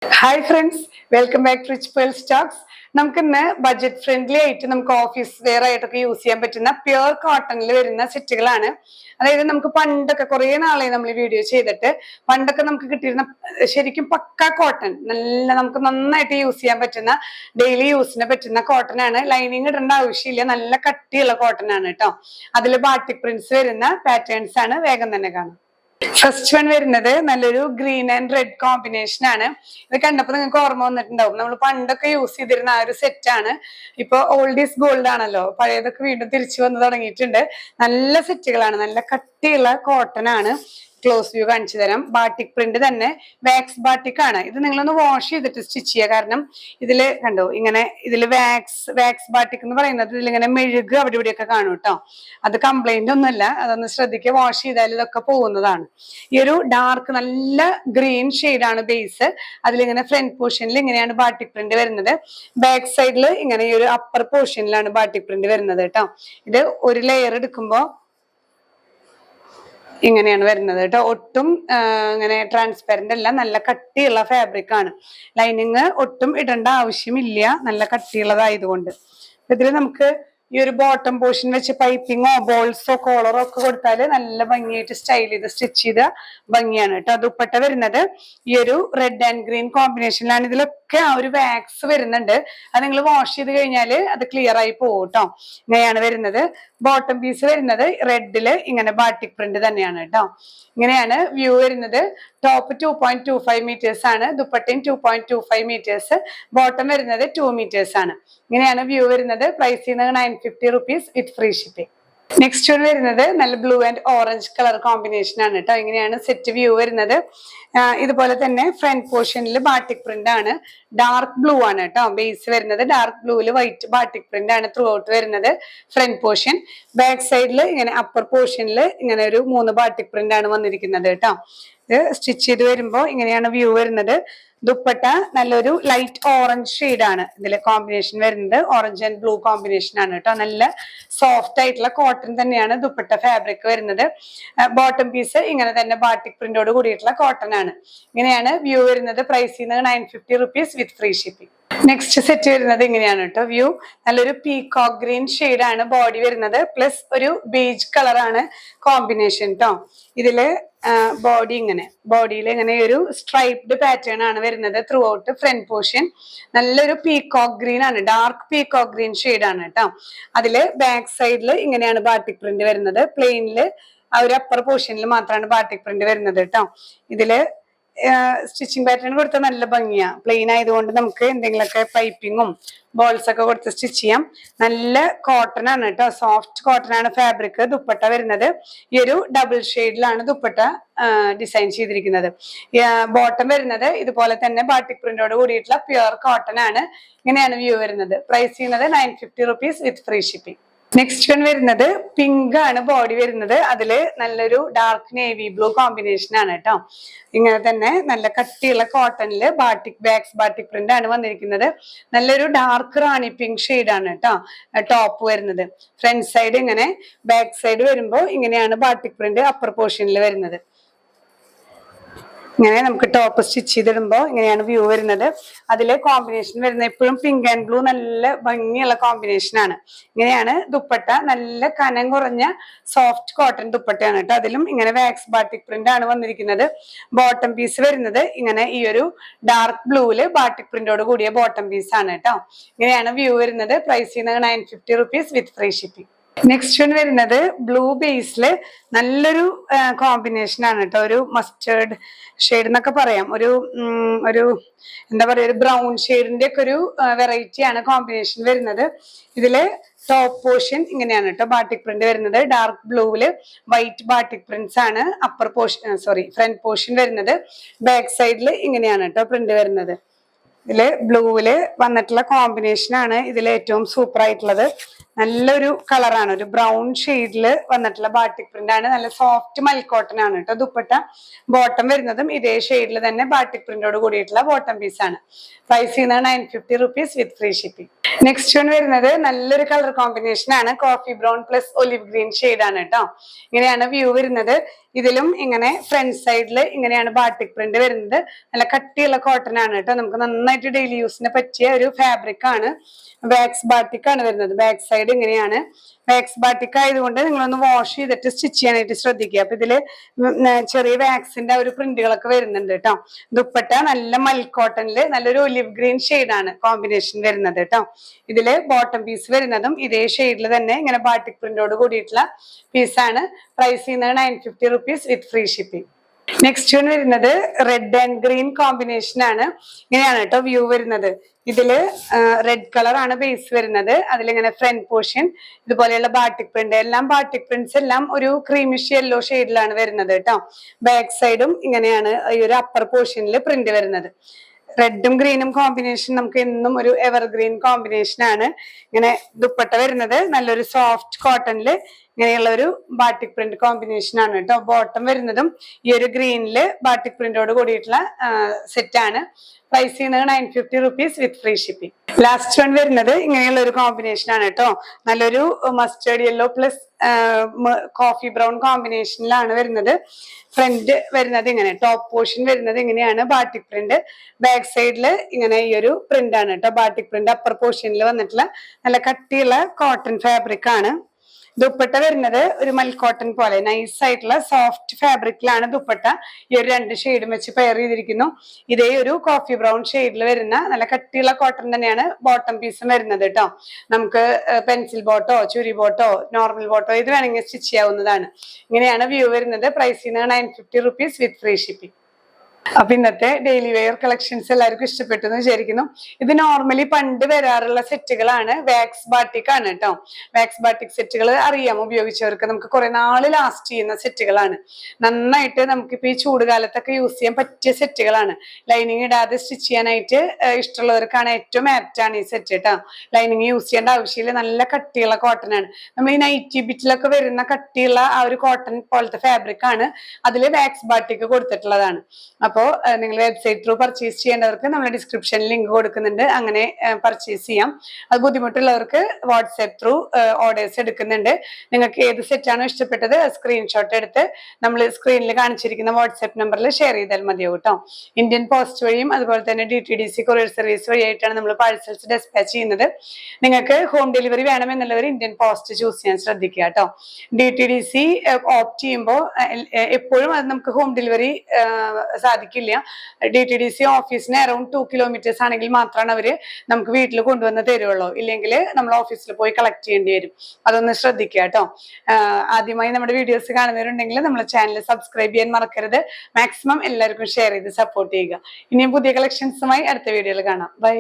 Hi friends, welcome back to Rich Pearl Stocks. നമുക്ക് ഇന്ന് budget friendly ആയിട്ട് നമുക്ക് ഓഫീസ് വെയർ ആയിട്ടൊക്കെ യൂസ് ചെയ്യാൻ പറ്റുന്ന പ്യുർ കോട്ടണിൽ വരുന്ന സെറ്റുകളാണ്. അതായത് നമുക്ക് പണ്ടൊക്കെ കുറെ നാളെ നമ്മൾ വീഡിയോ ചെയ്തിട്ട് പണ്ടൊക്കെ നമുക്ക് കിട്ടിയിരുന്ന ശരിക്കും പക്ക കോട്ടൺ, നല്ല നമുക്ക് നന്നായിട്ട് യൂസ് ചെയ്യാൻ പറ്റുന്ന ഡെയിലി യൂസിന് പറ്റുന്ന കോട്ടൺ ആണ്. ലൈനിങ് ഇടേണ്ട ആവശ്യമില്ല, നല്ല കട്ടിയുള്ള കോട്ടൺ ആണ് കേട്ടോ. അതിൽ ബാട്ടിക് പ്രിന്റ്സ് വരുന്ന പാറ്റേൺസ് ആണ്. വേഗം തന്നെ കാണാം. ഫസ്റ്റ് വൺ വരുന്നത് നല്ലൊരു ഗ്രീൻ ആൻഡ് റെഡ് കോമ്പിനേഷൻ ആണ്. ഇത് കണ്ടപ്പോൾ നിങ്ങൾക്ക് ഓർമ്മ വന്നിട്ടുണ്ടാവും, നമ്മൾ പണ്ടൊക്കെ യൂസ് ചെയ്തിരുന്ന ആ ഒരു സെറ്റ് ആണ്. ഇപ്പൊ ഓൾഡ് ഈസ് ഗോൾഡ് ആണല്ലോ, പഴയതൊക്കെ വീണ്ടും തിരിച്ചു വന്ന് തുടങ്ങിയിട്ടുണ്ട്. നല്ല സെറ്റുകളാണ്, നല്ല കട്ടിയുള്ള കോട്ടൺ ആണ്. ക്ലോസ് വ്യൂ കാണിച്ചു തരാം. ബാട്ടിക് പ്രിന്റ് തന്നെ, വാക്സ് ബാട്ടിക് ആണ്. ഇത് നിങ്ങളൊന്ന് വാഷ് ചെയ്തിട്ട് സ്റ്റിച്ച് ചെയ്യുക. കാരണം ഇതില് കണ്ടോ, ഇങ്ങനെ ഇതില് വാക്സ് ബാട്ടിക് എന്ന് പറയുന്നത് ഇതിലിങ്ങനെ മെഴുക് അവിടെ ഇവിടെയൊക്കെ കാണും കേട്ടോ. അത് കംപ്ലൈന്റ് ഒന്നുമല്ല, അതൊന്ന് ശ്രദ്ധിക്കുക. വാഷ് ചെയ്താൽ ഇതൊക്കെ പോകുന്നതാണ്. ഈ ഒരു ഡാർക്ക് നല്ല ഗ്രീൻ ആണ് ബേസ്. അതിലിങ്ങനെ ഫ്രണ്ട് പോർഷനിൽ ഇങ്ങനെയാണ് ബാട്ടിക് പ്രിന്റ് വരുന്നത്. ബാക്ക് സൈഡിൽ ഇങ്ങനെ ഈ ഒരു അപ്പർ പോർഷനിലാണ് ബാട്ടിക് പ്രിന്റ് വരുന്നത് കേട്ടോ. ഇത് ഒരു ലെയർ എടുക്കുമ്പോൾ ഇങ്ങനെയാണ് വരുന്നത് കേട്ടോ. ഒട്ടും ഇങ്ങനെ ട്രാൻസ്പെറന്റ് അല്ല, നല്ല കട്ടിയുള്ള ഫാബ്രിക് ആണ്. ലൈനിങ് ഒട്ടും ഇടേണ്ട ആവശ്യമില്ല, നല്ല കട്ടിയുള്ളതായതുകൊണ്ട്. ഇതിൽ നമുക്ക് ഈ ഒരു ബോട്ടം പോർഷൻ വെച്ച് പൈപ്പിങ്ങോ ബോൾസോ കോളറോ ഒക്കെ കൊടുത്താൽ നല്ല ഭംഗിയായിട്ട് സ്റ്റൈൽ ചെയ്ത് സ്റ്റിച്ച് ചെയ്ത ഭംഗിയാണ് കേട്ടോ. ദുപ്പട്ട വരുന്നത് ഈ ഒരു റെഡ് ആൻഡ് ഗ്രീൻ കോമ്പിനേഷനിലാണ്. ഇതിലൊക്കെ ആ ഒരു വാക്സ് വരുന്നുണ്ട്. അത് നിങ്ങൾ വാഷ് ചെയ്ത് കഴിഞ്ഞാൽ അത് ക്ലിയർ ആയി പോകും കേട്ടോ. ഇങ്ങനെയാണ് വരുന്നത്. ബോട്ടം പീസ് വരുന്നത് റെഡില് ഇങ്ങനെ ബാട്ടിക് പ്രിന്റ് തന്നെയാണ് കേട്ടോ. ഇങ്ങനെയാണ് വ്യൂ വരുന്നത്. ടോപ്പ് 2.25 മീറ്റേഴ്സ് ആണ്, ദുപ്പട്ടയും 2.25 മീറ്റേഴ്സ്, ബോട്ടം വരുന്നത് 2 മീറ്റേഴ്സ് ആണ്. ഇങ്ങനെയാണ് വ്യൂ വരുന്നത്. പ്രൈസ് ചെയ്യുന്നത് 950 rupees with free shipping. Next one വരുന്നത് നല്ല blue and orange colour combination ആണ് കേട്ടോ. ഇങ്ങനെയാണ് സെറ്റ് വ്യൂ വരുന്നത്. ഇതുപോലെ തന്നെ ഫ്രണ്ട് പോർഷനിൽ ബാട്ടിക് പ്രിന്റ് ആണ്. ഡാർക്ക് ബ്ലൂ ആണ് കേട്ടോ ബേസ് വരുന്നത്. ഡാർക്ക് ബ്ലൂവിൽ വൈറ്റ് ബാട്ടിക് പ്രിന്റ് ആണ് ത്രൂ ഔട്ട് വരുന്നത്. ഫ്രണ്ട് പോർഷൻ, ബാക്ക് സൈഡിൽ ഇങ്ങനെ അപ്പർ പോർഷനിൽ ഇങ്ങനെ ഒരു 3 ബാട്ടിക് പ്രിന്റ് ആണ് വന്നിരിക്കുന്നത് കേട്ടോ. ഇത് സ്റ്റിച്ച് ചെയ്ത് വരുമ്പോൾ ഇങ്ങനെയാണ് വ്യൂ വരുന്നത്. ദുപ്പട്ട നല്ലൊരു ലൈറ്റ് ഓറഞ്ച് ആണ് ഇതില് കോമ്പിനേഷൻ വരുന്നത്. ഓറഞ്ച് ആൻഡ് ബ്ലൂ കോമ്പിനേഷൻ ആണ് കേട്ടോ. നല്ല സോഫ്റ്റ് ആയിട്ടുള്ള കോട്ടൺ തന്നെയാണ് ദുപ്പട്ട ഫാബ്രിക് വരുന്നത്. ബോട്ടം പീസ് ഇങ്ങനെ തന്നെ ബാട്ടിക് പ്രിന്റോട് കൂടിയിട്ടുള്ള കോട്ടൺ ആണ്. ഇങ്ങനെയാണ് വ്യൂ വരുന്നത്. പ്രൈസ് ചെയ്യുന്നത് 950 rupees with free shipping. Next set വരുന്നത് ഇങ്ങനെയാണ് കേട്ടോ. വ്യൂ നല്ലൊരു പീകോക്ക് ഗ്രീൻ ആണ് ബോഡി വരുന്നത്. പ്ലസ് ഒരു ബേജ് കളറാണ് കോമ്പിനേഷൻ കേട്ടോ. ഇതില് ബോഡി ബോഡിയിൽ ഇങ്ങനെ ഒരു സ്ട്രൈപ്ഡ് പാറ്റേൺ ആണ് വരുന്നത് ത്രൂ ഔട്ട്. ഫ്രണ്ട് പോർഷൻ നല്ലൊരു പീകോക്ക് ഗ്രീൻ ആണ്, ഡാർക്ക് പീകോക്ക് ഗ്രീൻ ആണ് കേട്ടോ. അതില് ബാക്ക് സൈഡിൽ ഇങ്ങനെയാണ് ബാട്ടിക് പ്രിന്റ് വരുന്നത്. പ്ലെയിനില് ആ ഒരു അപ്പർ പോർഷനിൽ മാത്രമാണ് ബാട്ടിക് പ്രിന്റ് വരുന്നത് കേട്ടോ. ഇതില് സ്റ്റിച്ചിങ് പാറ്റേൺ കൊടുത്താൽ നല്ല ഭംഗിയാ. പ്ലെയിൻ ആയതുകൊണ്ട് നമുക്ക് എന്തെങ്കിലുമൊക്കെ പൈപ്പിങ്ങും ബോൾസ് ഒക്കെ കൊടുത്ത് സ്റ്റിച്ച് ചെയ്യാം. നല്ല കോട്ടൺ ആണ് കേട്ടോ, സോഫ്റ്റ് കോട്ടൺ ആണ് ഫാബ്രിക്. ദുപ്പട്ട വരുന്നത് ഈ ഒരു ഡബിൾ ഷെയ്ഡിലാണ് ദുപ്പട്ട ഡിസൈൻ ചെയ്തിരിക്കുന്നത്. ബോട്ടം വരുന്നത് ഇതുപോലെ തന്നെ ബാട്ടിക് പ്രിന്റോട് കൂടിയിട്ടുള്ള പ്യുർ കോട്ടൺ ആണ്. ഇങ്ങനെയാണ് വ്യൂ വരുന്നത്. പ്രൈസ് ചെയ്യുന്നത് 950 rupees with free shipping. Next one വരുന്നത് പിങ്ക് ആണ് ബോഡി വരുന്നത്. അതില് നല്ലൊരു ഡാർക്ക് നേവി ബ്ലൂ കോമ്പിനേഷൻ ആണ് കേട്ടോ. ഇങ്ങനെ തന്നെ നല്ല കട്ടിയുള്ള കോട്ടണില് ബാട്ടിക് പ്രിന്റ് ആണ് വന്നിരിക്കുന്നത്. നല്ലൊരു ഡാർക്ക് റാണി പിങ്ക് ആണ് കേട്ടോ ടോപ്പ് വരുന്നത്. ഫ്രണ്ട് സൈഡ് ഇങ്ങനെ, ബാക്ക് സൈഡ് വരുമ്പോൾ ഇങ്ങനെയാണ് ബാട്ടിക് പ്രിന്റ് അപ്പർ പോർഷനിൽ വരുന്നത്. ഇങ്ങനെ നമുക്ക് ടോപ്പ് സ്റ്റിച്ച് ചെയ്തിടുമ്പോൾ ഇങ്ങനെയാണ് വ്യൂ വരുന്നത്. അതിലെ കോമ്പിനേഷൻ വരുന്നത് എപ്പോഴും പിങ്ക് ആൻഡ് ബ്ലൂ നല്ല ഭംഗിയുള്ള കോമ്പിനേഷൻ ആണ്. ഇങ്ങനെയാണ് ദുപ്പട്ട, നല്ല കനം കുറഞ്ഞ സോഫ്റ്റ് കോട്ടൺ ദുപ്പട്ടയാണ് കേട്ടോ. അതിലും ഇങ്ങനെ വാക്സ് ബാട്ടിക് പ്രിന്റ് ആണ് വന്നിരിക്കുന്നത്. ബോട്ടം പീസ് വരുന്നത് ഇങ്ങനെ ഈ ഒരു ഡാർക്ക് ബ്ലൂവില് ബാട്ടിക് പ്രിന്റോട് കൂടിയ ബോട്ടം പീസ് ആണ് കേട്ടോ. ഇങ്ങനെയാണ് വ്യൂ വരുന്നത്. പ്രൈസ് ചെയ്യുന്നത് 950 rupees with free shipping. Next one വരുന്നത് ബ്ലൂ ബേസില് നല്ലൊരു കോമ്പിനേഷൻ ആണ് കേട്ടോ. ഒരു മസ്റ്റേർഡ് ഷെയ്ഡ് എന്നൊക്കെ പറയാം. ഒരു എന്താ പറയാ, ഒരു ബ്രൗൺ ഷെയ്ഡിന്റെ ഒക്കെ ഒരു വെറൈറ്റി ആണ് കോമ്പിനേഷൻ വരുന്നത്. ഇതില് ടോപ്പ് പോർഷൻ ഇങ്ങനെയാണ് കേട്ടോ ബാട്ടിക് പ്രിന്റ് വരുന്നത്. ഡാർക്ക് ബ്ലൂവില് വൈറ്റ് ബാട്ടിക് പ്രിന്റ്സ് ആണ് ഫ്രണ്ട് പോർഷൻ വരുന്നത്. ബാക്ക് സൈഡിൽ ഇങ്ങനെയാണ് കേട്ടോ പ്രിന്റ് വരുന്നത്. ഇതില് ബ്ലൂവില് വന്നിട്ടുള്ള കോമ്പിനേഷൻ ആണ് ഇതിൽ ഏറ്റവും സൂപ്പർ ആയിട്ടുള്ളത്. നല്ലൊരു കളറാണ്, ഒരു ബ്രൗൺ ഷെയ്ഡില് വന്നിട്ടുള്ള ബാട്ടിക് പ്രിന്റ് ആണ്. നല്ല സോഫ്റ്റ് മൽക്കോട്ടൺ ആണ് കേട്ടോ ദുപ്പട്ട. ബോട്ടം വരുന്നതും ഇതേ ഷെയ്ഡിൽ തന്നെ ബാട്ടിക് പ്രിന്റോട് കൂടിയിട്ടുള്ള ബോട്ടം പീസ് ആണ്. പ്രൈസ് ചെയ്യുന്നത് 950 rupees with free shipping. Next one വരുന്നത് നല്ലൊരു കളർ കോമ്പിനേഷൻ ആണ്. Coffee brown plus olive green shade ആണ് കേട്ടോ. ഇങ്ങനെയാണ് വ്യൂ വരുന്നത്. ഇതിലും ഇങ്ങനെ ഫ്രണ്ട് സൈഡിൽ ഇങ്ങനെയാണ് ബാട്ടിക് പ്രിന്റ് വരുന്നത്. നല്ല കട്ടിയുള്ള കോട്ടൺ ആണ് കേട്ടോ. നമുക്ക് നന്നായിട്ട് ഡെയിലി യൂസിന് പറ്റിയ ഒരു ഫാബ്രിക് ആണ്. വാക്സ് ബാട്ടിക് ആണ് വരുന്നത്. ബാക്ക് സൈഡ് ഇങ്ങനെയാണ്. വാക്സ് ബാട്ടിക് ആയതുകൊണ്ട് നിങ്ങളൊന്ന് വാഷ് ചെയ്തിട്ട് സ്റ്റിച്ച് ചെയ്യാനായിട്ട് ശ്രദ്ധിക്കുക. അപ്പൊ ഇതില് ചെറിയ വാക്സിന്റെ ഒരു പ്രിന്റുകളൊക്കെ വരുന്നുണ്ട് കേട്ടോ. ദുപ്പട്ട നല്ല മൽക്കോട്ടണില് നല്ലൊരു ഒലിവ് ഗ്രീൻ ഷെയ്ഡാണ് കോമ്പിനേഷൻ വരുന്നത് കേട്ടോ. ഇതില് ബോട്ടം പീസ് വരുന്നതും ഇതേ ഷെയ്ഡിൽ തന്നെ ഇങ്ങനെ ബാട്ടിക് പ്രിന്റോട് കൂടിയിട്ടുള്ള പീസാണ്. പ്രൈസ് ചെയ്യുന്നത് 950 rupees with free shipping. Next one വരുന്നത് റെഡ് ആൻഡ് ഗ്രീൻ കോമ്പിനേഷൻ ആണ്. ഇങ്ങനെയാണ് കേട്ടോ വ്യൂ വരുന്നത്. ഇതില് റെഡ് കളർ ആണ് ബേസ് വരുന്നത്. അതിലിങ്ങനെ ഫ്രണ്ട് പോർഷൻ ഇതുപോലെയുള്ള ബാട്ടിക് പ്രിന്റ്, എല്ലാം ബാട്ടിക് പ്രിന്റ്സ് എല്ലാം ഒരു ക്രീമിഷ് യെല്ലോ ഷെയ്ഡിലാണ് വരുന്നത് കേട്ടോ. ബാക്ക് സൈഡും ഇങ്ങനെയാണ് ഈ ഒരു അപ്പർ പോർഷനിൽ പ്രിന്റ് വരുന്നത്. റെഡും ഗ്രീനും കോമ്പിനേഷൻ നമുക്ക് എന്നും ഒരു എവർഗ്രീൻ കോമ്പിനേഷൻ ആണ്. ഇങ്ങനെ ദുപ്പട്ട വരുന്നത് നല്ലൊരു സോഫ്റ്റ് കോട്ടണില് ഇങ്ങനെയുള്ള ഒരു ബാട്ടിക് പ്രിന്റ് കോമ്പിനേഷൻ ആണ് കേട്ടോ. ബോട്ടം വരുന്നതും ഈ ഒരു ഗ്രീനില് ബാട്ടിക് പ്രിന്റോട് കൂടിയിട്ടുള്ള സെറ്റ് ആണ്. പ്രൈസ് ചെയ്യുന്നത് 950 rupees with free shipping. Last one വരുന്നത് ഇങ്ങനെയുള്ള ഒരു കോമ്പിനേഷൻ ആണ് കേട്ടോ. നല്ലൊരു mustard yellow plus coffee brown കോമ്പിനേഷനിലാണ് വരുന്നത്. ഫ്രണ്ട് വരുന്നത് ഇങ്ങനെ, ടോപ്പ് പോർഷൻ വരുന്നത് ഇങ്ങനെയാണ് ബാട്ടിക് പ്രിന്റ്. ബാക്ക് സൈഡില് ഇങ്ങനെ ഈ ഒരു പ്രിന്റ് ആണ് കേട്ടോ. ബാട്ടിക് പ്രിന്റ് അപ്പർ പോർഷനിൽ വന്നിട്ടുള്ള നല്ല കട്ടിയുള്ള കോട്ടൺ ഫാബ്രിക് ആണ്. ദുപ്പട്ട വരുന്നത് ഒരു മൽക്കോട്ടൺ പോലെ നൈസ് ആയിട്ടുള്ള സോഫ്റ്റ് ഫാബ്രിക്കിലാണ് ദുപ്പട്ട. ഈ ഒരു രണ്ട് ഷെയ്ഡും വെച്ച് പെയർ ചെയ്തിരിക്കുന്നു. ഇതേ ഒരു കോഫി ബ്രൗൺ ഷെയ്ഡിൽ വരുന്ന നല്ല കട്ടിയുള്ള കോട്ടൺ തന്നെയാണ് ബോട്ടം പീസും വരുന്നത് കേട്ടോ. നമുക്ക് പെൻസിൽ ബോട്ടോ ചുരി ബോട്ടോ നോർമൽ ബോട്ടോ ഇത് വേണമെങ്കിൽ സ്റ്റിച്ച് ചെയ്യാവുന്നതാണ്. ഇങ്ങനെയാണ് വ്യൂ വരുന്നത്. പ്രൈസ് ചെയ്യുന്നത് 950 rupees വിത്ത് ഫ്രീ ഷിപ്പിംഗ്. അപ്പൊ ഇന്നത്തെ ഡെയിലി വെയർ കളക്ഷൻസ് എല്ലാവർക്കും ഇഷ്ടപ്പെട്ടു എന്ന് വിചാരിക്കുന്നു. ഇത് നോർമലി പണ്ട് വരാറുള്ള സെറ്റുകളാണ്. വാക്സ് ബാട്ടിക് ആണ് കേട്ടോ. വാക്സ് ബാട്ടിക് സെറ്റുകൾ അറിയാം ഉപയോഗിച്ചവർക്ക്. നമുക്ക് കുറെ നാള് ലാസ്റ്റ് ചെയ്യുന്ന സെറ്റുകളാണ്. നന്നായിട്ട് നമുക്കിപ്പോ ഈ ചൂടുകാലത്തൊക്കെ യൂസ് ചെയ്യാൻ പറ്റിയ സെറ്റുകളാണ്. ലൈനിങ് ഇടാതെ സ്റ്റിച്ച് ചെയ്യാനായിട്ട് ഇഷ്ടമുള്ളവർക്കാണ് ഏറ്റവും ആപ്റ്റ് ആണ് ഈ സെറ്റ് കേട്ടോ. ലൈനിങ് യൂസ് ചെയ്യേണ്ട ആവശ്യമില്ല. നല്ല കട്ടിയുള്ള കോട്ടൺ ആണ്. നമ്മൾ ഈ നൈറ്റി ബിറ്റിലൊക്കെ വരുന്ന കട്ടിയുള്ള ആ ഒരു കോട്ടൺ പോലത്തെ ഫാബ്രിക് ആണ്. അതിൽ വാക്സ് ബാട്ടിക് കൊടുത്തിട്ടുള്ളതാണ്. അപ്പോൾ നിങ്ങൾ വെബ്സൈറ്റ് ത്രൂ പർച്ചേസ് ചെയ്യേണ്ടവർക്ക് നമ്മൾ ഡിസ്ക്രിപ്ഷനിൽ ലിങ്ക് കൊടുക്കുന്നുണ്ട്. അങ്ങനെ പർച്ചേസ് ചെയ്യാം. അത് ബുദ്ധിമുട്ടുള്ളവർക്ക് വാട്സ്ആപ്പ് ത്രൂ ഓർഡേഴ്സ് എടുക്കുന്നുണ്ട്. നിങ്ങൾക്ക് ഏത് സെറ്റാണോ ഇഷ്ടപ്പെട്ടത് സ്ക്രീൻഷോട്ട് എടുത്ത് നമ്മൾ സ്ക്രീനിൽ കാണിച്ചിരിക്കുന്ന വാട്സ്ആപ്പ് നമ്പറിൽ ഷെയർ ചെയ്താൽ മതിയാവും കേട്ടോ. ഇന്ത്യൻ പോസ്റ്റ് വഴിയും അതുപോലെ തന്നെ DTDC കൊറിയർ സർവീസ് വഴിയായിട്ടാണ് നമ്മൾ പാഴ്സൽസ് ഡെസ്പാച്ച് ചെയ്യുന്നത്. നിങ്ങൾക്ക് ഹോം ഡെലിവറി വേണമെന്നുള്ളവർ ഇന്ത്യൻ പോസ്റ്റ് ചൂസ് ചെയ്യാൻ ശ്രദ്ധിക്കുക കേട്ടോ. DTDC ഓപ്റ്റ് ചെയ്യുമ്പോൾ എപ്പോഴും അത് നമുക്ക് ഹോം ഡെലിവറി സാധിക്കില്ല. DTDC ഓഫീസിന് അറൌണ്ട് 2 kilometers ആണെങ്കിൽ മാത്രമാണ് അവര് നമുക്ക് വീട്ടിൽ കൊണ്ടുവന്ന് തരുള്ളൂ. ഇല്ലെങ്കിൽ നമ്മൾ ഓഫീസിൽ പോയി കളക്ട് ചെയ്യേണ്ടി വരും. അതൊന്ന് ശ്രദ്ധിക്കുക കേട്ടോ. ആദ്യമായി നമ്മുടെ വീഡിയോസ് കാണുന്നവരുണ്ടെങ്കിൽ നമ്മുടെ ചാനൽ സബ്സ്ക്രൈബ് ചെയ്യാൻ മറക്കരുത്. മാക്സിമം എല്ലാവർക്കും ഷെയർ ചെയ്ത് സപ്പോർട്ട് ചെയ്യുക. ഇനിയും പുതിയ കളക്ഷൻസുമായി അടുത്ത വീഡിയോയിൽ കാണാം. ബൈ.